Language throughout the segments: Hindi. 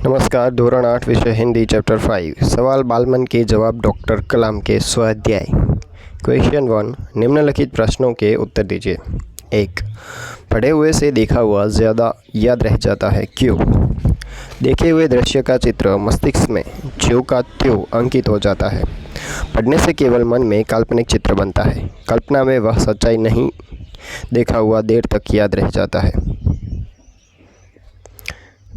नमस्कार। धोरण 8 विषय हिंदी चैप्टर 5 सवाल बालमन के जवाब डॉक्टर कलाम के स्वाध्याय। क्वेश्चन 1, निम्नलिखित प्रश्नों के उत्तर दीजिए। 1, पढ़े हुए से देखा हुआ ज़्यादा याद रह जाता है, क्यों? देखे हुए दृश्य का चित्र मस्तिष्क में ज्यों का त्यों अंकित हो जाता है। पढ़ने से केवल मन में काल्पनिक चित्र बनता है। कल्पना में वह सच्चाई नहीं, देखा हुआ देर तक याद रह जाता है।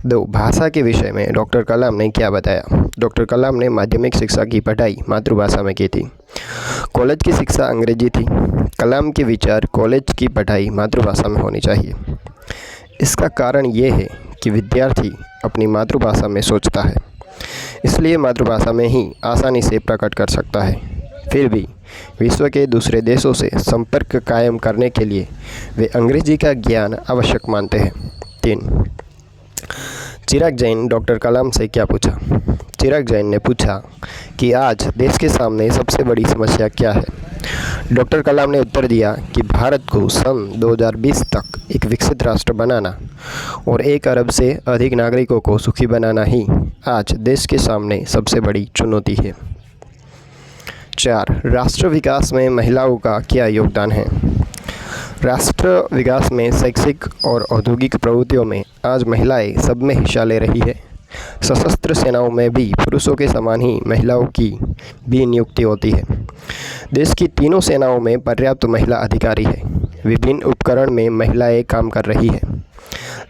2, भाषा के विषय में डॉक्टर कलाम ने क्या बताया? डॉक्टर कलाम ने माध्यमिक शिक्षा की पढ़ाई मातृभाषा में की थी। कॉलेज की शिक्षा अंग्रेजी थी। कलाम के विचार कॉलेज की पढ़ाई मातृभाषा में होनी चाहिए। इसका कारण ये है कि विद्यार्थी अपनी मातृभाषा में सोचता है, इसलिए मातृभाषा में ही आसानी से प्रकट कर सकता है। फिर भी विश्व के दूसरे देशों से संपर्क कायम करने के लिए वे अंग्रेजी का ज्ञान आवश्यक मानते हैं। 3, चिराग जैन डॉक्टर कलाम से क्या पूछा? चिराग जैन ने पूछा कि आज देश के सामने सबसे बड़ी समस्या क्या है? डॉक्टर कलाम ने उत्तर दिया कि भारत को सन 2020 तक एक विकसित राष्ट्र बनाना और 1 अरब से अधिक नागरिकों को सुखी बनाना ही आज देश के सामने सबसे बड़ी चुनौती है। 4, राष्ट्र विकास में महिलाओं का क्या योगदान है? राष्ट्र विकास में शैक्षिक और औद्योगिक प्रवृत्तियों में आज महिलाएं सब में हिस्सा ले रही है। सशस्त्र सेनाओं में भी पुरुषों के समान ही महिलाओं की भी नियुक्ति होती है। देश की तीनों सेनाओं में पर्याप्त महिला अधिकारी है। विभिन्न उपकरण में महिलाएं काम कर रही है।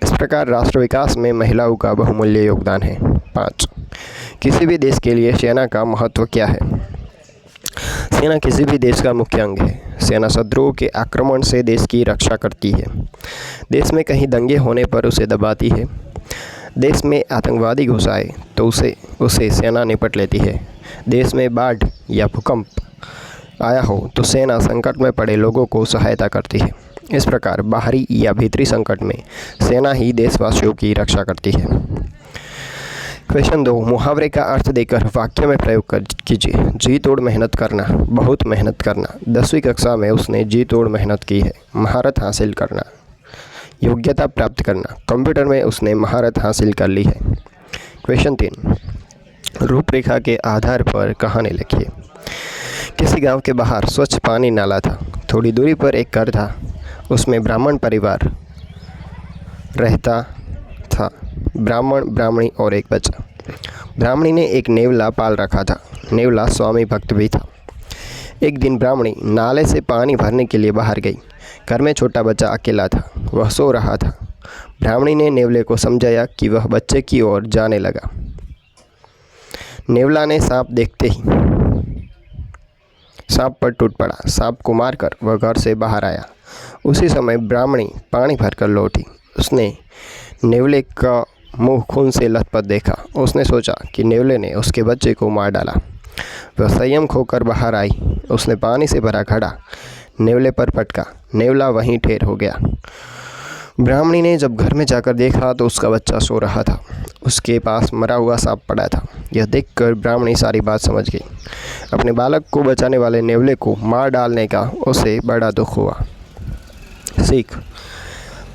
इस प्रकार राष्ट्र विकास में महिलाओं का बहुमूल्य योगदान है। 5, किसी भी देश के लिए सेना का महत्व क्या है? सेना किसी भी देश का मुख्य अंग है। सेना शत्रुओं के आक्रमण से देश की रक्षा करती है। देश में कहीं दंगे होने पर उसे दबाती है। देश में आतंकवादी घुस आए तो उसे सेना निपट लेती है। देश में बाढ़ या भूकंप आया हो तो सेना संकट में पड़े लोगों को सहायता करती है। इस प्रकार बाहरी या भीतरी संकट में सेना ही देशवासियों की रक्षा करती है। क्वेश्चन 2, मुहावरे का अर्थ देकर वाक्य में प्रयोग कीजिए। जी तोड़ मेहनत करना, बहुत मेहनत करना। 10वीं कक्षा में उसने जी तोड़ मेहनत की है। महारत हासिल करना, योग्यता प्राप्त करना। कंप्यूटर में उसने महारत हासिल कर ली है। क्वेश्चन 3, रूपरेखा के आधार पर कहानी लिखिए। किसी गांव के बाहर स्वच्छ पानी नाला था। थोड़ी दूरी पर एक घर था, उसमें ब्राह्मण परिवार रहता था। ब्राह्मण, ब्राह्मणी और एक बच्चा। ब्राह्मणी ने एक नेवला पाल रखा था। नेवला स्वामी भक्त भी था। एक दिन ब्राह्मणी नाले से पानी भरने के लिए बाहर गई। घर में छोटा बच्चा अकेला था, वह सो रहा था। ब्राह्मणी ने नेवले को समझाया कि वह बच्चे की ओर जाने लगा। नेवला ने सांप देखते ही सांप पर टूट पड़ा। सांप को मारकर वह घर से बाहर आया। उसी समय ब्राह्मणी पानी भरकर लौटी। उसने नेवले का मुंह खून से लथपथ देखा। उसने सोचा कि नेवले ने उसके बच्चे को मार डाला। वह संयम खोकर बाहर आई। उसने पानी से भरा घड़ा नेवले पर पटका। नेवला वहीं ढेर हो गया। ब्राह्मणी ने जब घर में जाकर देखा तो उसका बच्चा सो रहा था। उसके पास मरा हुआ सांप पड़ा था। यह देखकर ब्राह्मणी सारी बात समझ गई। अपने बालक को बचाने वाले नेवले को मार डालने का उसे बड़ा दुख हुआ। सीख,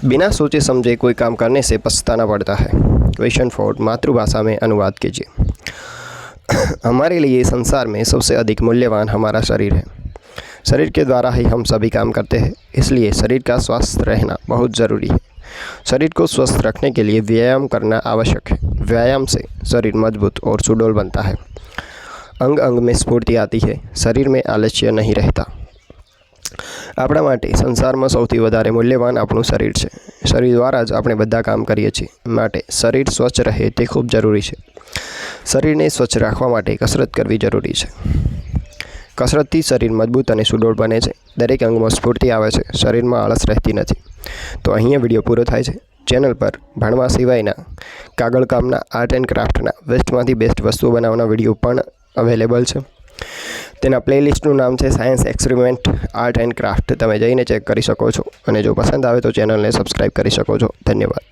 बिना सोचे समझे कोई काम करने से पछताना पड़ता है। क्वेश्चन 4, मातृभाषा में अनुवाद कीजिए। हमारे लिए संसार में सबसे अधिक मूल्यवान हमारा शरीर है। शरीर के द्वारा ही हम सभी काम करते हैं, इसलिए शरीर का स्वस्थ रहना बहुत ज़रूरी है। शरीर को स्वस्थ रखने के लिए व्यायाम करना आवश्यक है। व्यायाम से शरीर मजबूत और सुडौल बनता है। अंग अंग में स्फूर्ति आती है। शरीर में आलस्य नहीं रहता। આપણા માટે સંસારમાં સૌથી વધારે મૂલ્યવાન આપણું શરીર છે। શરીર દ્વારા જ આપણે બધા કામ કરીએ છીએ, માટે શરીર સ્વચ્છ રહે તે ખૂબ જરૂરી છે। શરીરને સ્વચ્છ રાખવા માટે કસરત કરવી જરૂરી છે। કસરતથી શરીર મજબૂત અને સુડોળ બને છે। દરેક અંગમાં સ્ફૂર્તિ આવે છે। શરીરમાં આળસ રહેતી નથી। તો અહીંયા વિડીયો પૂરો થાય છે। ચેનલ પર ભણવા સિવાયના કાગળકામના, આર્ટ એન્ડ ક્રાફ્ટના વેસ્ટમાંથી બેસ્ટ વસ્તુઓ બનાવવાના વિડીયો પણ અવેલેબલ છે। તેના પ્લેલિસ્ટનું નામ છે science experiment art and craft. તમે જઈને ચેક કરી શકો છો અને જો પસંદ આવે તો ચેનલને સબસ્ક્રાઈબ કરી શકો છો। ધન્યવાદ।